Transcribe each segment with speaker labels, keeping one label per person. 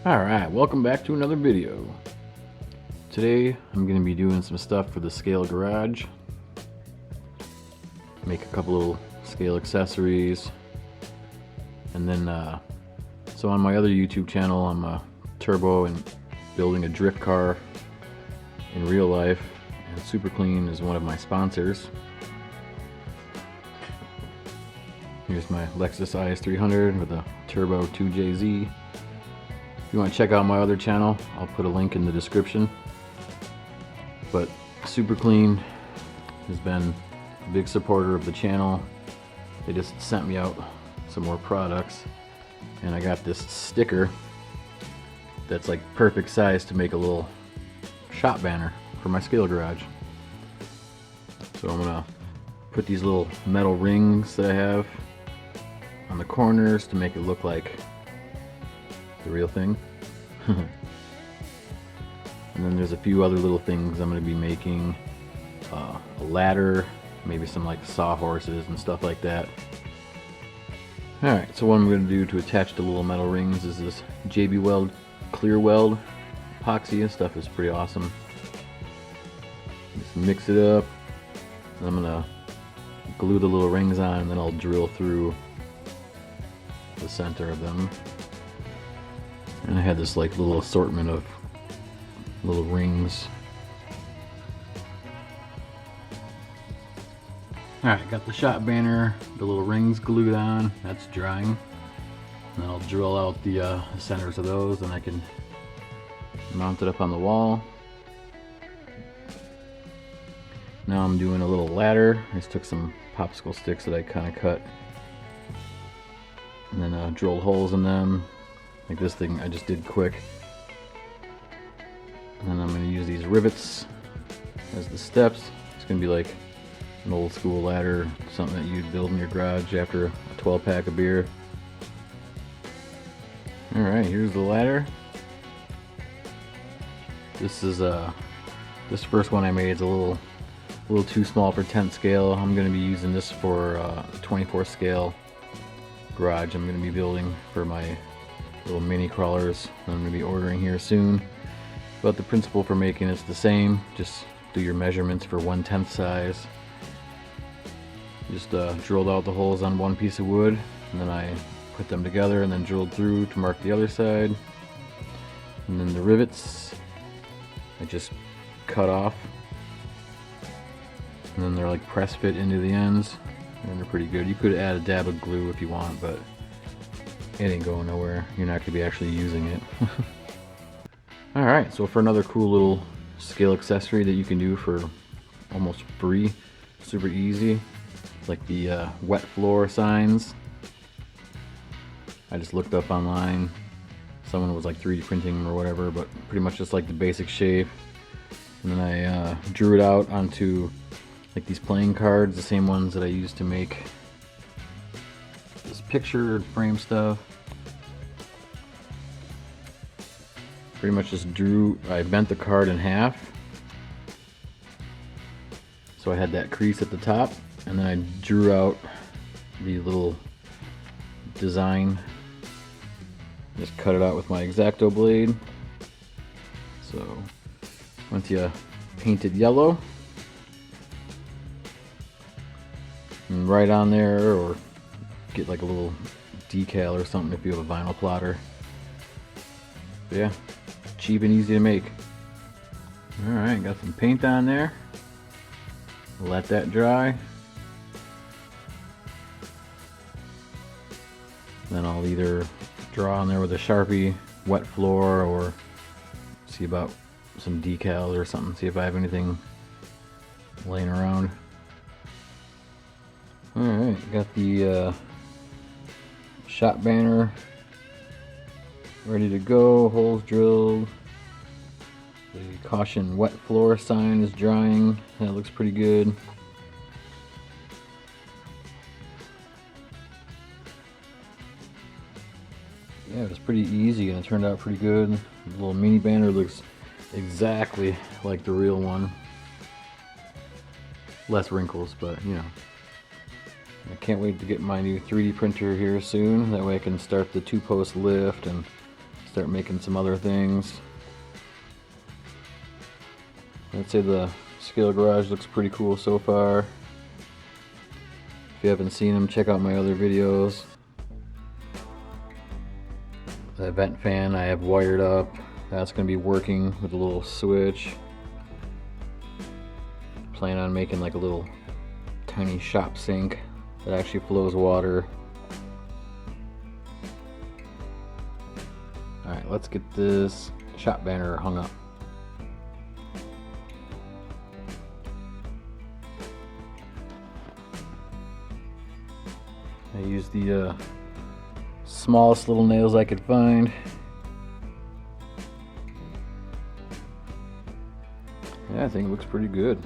Speaker 1: Alright, welcome back to another video. Today I'm going to be doing some stuff for the scale garage. Make a couple little scale accessories. And then, so on my other YouTube channel I'm a turbo and building a drift car in real life. And Super Clean is one of my sponsors. Here's my Lexus IS300 with a turbo 2JZ. If you want to check out my other channel, I'll put a link in the description. But Super Clean has been a big supporter of the channel. They just sent me out some more products, and I got this sticker that's like perfect size to make a little shop banner for my scale garage. So I'm gonna put these little metal rings that I have on the corners to make it look like the real thing. And then there's a few other little things I'm going to be making. A ladder, maybe some like sawhorses and stuff like that. Alright, so what I'm going to do to attach the little metal rings is this JB Weld clear weld epoxy. This stuff is pretty awesome. Just mix it up, and I'm going to glue the little rings on, and then I'll drill through the center of them. And I had this like little assortment of little rings. Alright, got the shop banner, the little rings glued on, that's drying. And then I'll drill out the centers of those, and I can mount it up on the wall. Now I'm doing a little ladder. I just took some popsicle sticks that I kind of cut, and then drilled holes in them. Like this thing I just did quick. And then I'm going to use these rivets as the steps. It's going to be like an old school ladder, something that you'd build in your garage after a 12-pack of beer. Alright, here's the ladder. This is this first one I made is a little too small for 10 scale. I'm going to be using this for 24 scale garage I'm going to be building for my little mini crawlers I'm going to be ordering here soon. But the principle for making it's the same. Just do your measurements for 1/10 size. Just drilled out the holes on one piece of wood, and then I put them together and then drilled through to mark the other side. And then the rivets I just cut off, and then they're like press fit into the ends, and they're pretty good. You could add a dab of glue if you want, but it ain't going nowhere. You're not going to be actually using it. Alright, so for another cool little scale accessory that you can do for almost free, super easy, it's like the wet floor signs. I just looked up online. Someone was like 3D printing them or whatever, but pretty much just like the basic shape. And then I drew it out onto like these playing cards, the same ones that I used to make this picture frame stuff. Pretty much just I bent the card in half, so I had that crease at the top, and then I drew out the little design, just cut it out with my X-Acto blade. So once you paint it yellow, and right on there, or get like a little decal or something if you have a vinyl plotter. But yeah, cheap and easy to make. Alright, got some paint on there. Let that dry. Then I'll either draw on there with a Sharpie, wet floor, or see about some decals or something, see if I have anything laying around. Alright, got the shop banner ready to go, holes drilled. The caution wet floor sign is drying. That looks pretty good. Yeah, it was pretty easy and it turned out pretty good. The little mini banner looks exactly like the real one. Less wrinkles, but you know. I can't wait to get my new 3D printer here soon. That way I can start the 2-post lift and start making some other things. I'd say the scale garage looks pretty cool so far. If you haven't seen them, check out my other videos. The vent fan I have wired up. That's going to be working with a little switch. Plan on making like a little tiny shop sink that actually flows water. Alright, let's get this shop banner hung up. I used the smallest little nails I could find. Yeah, I think it looks pretty good.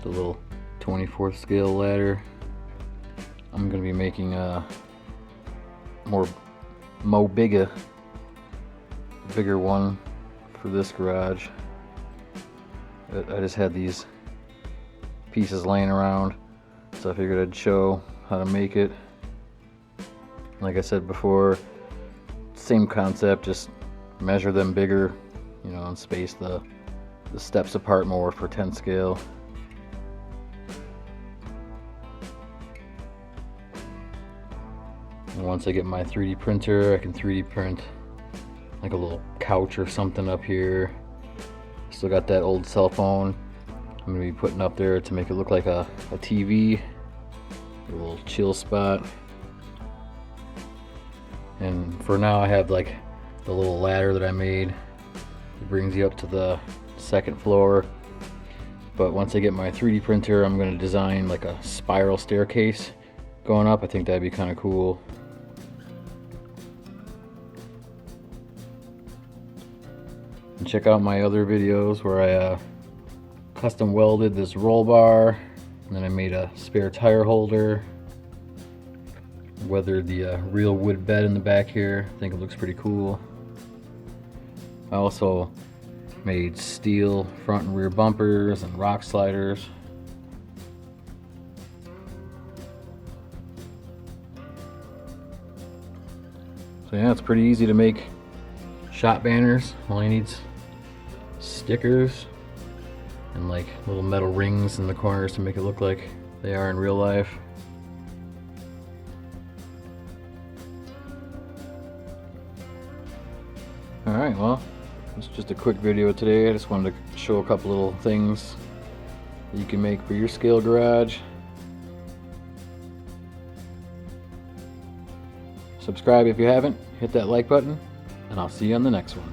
Speaker 1: The little 24th scale ladder. I'm going to be making a bigger one for this garage. I just had these pieces laying around, so I figured I'd show how to make it. Like I said before, same concept, just measure them bigger, you know, and space the steps apart more for 10 scale. And once I get my 3D printer, I can 3D print like a little couch or something up here. Still got that old cell phone I'm going to be putting up there to make it look like a TV, a little chill spot. And for now I have like the little ladder that I made. It brings you up to the second floor. But once I get my 3D printer, I'm going to design like a spiral staircase going up. I think that'd be kind of cool. And check out my other videos where I custom welded this roll bar, and then I made a spare tire holder, weathered the real wood bed in the back here. I think it looks pretty cool. I also made steel front and rear bumpers and rock sliders. So yeah, it's pretty easy to make shop banners. All you need's stickers and like little metal rings in the corners to make it look like they are in real life. Alright, well, it's just a quick video today. I just wanted to show a couple little things that you can make for your scale garage. Subscribe if you haven't, hit that like button, and I'll see you on the next one.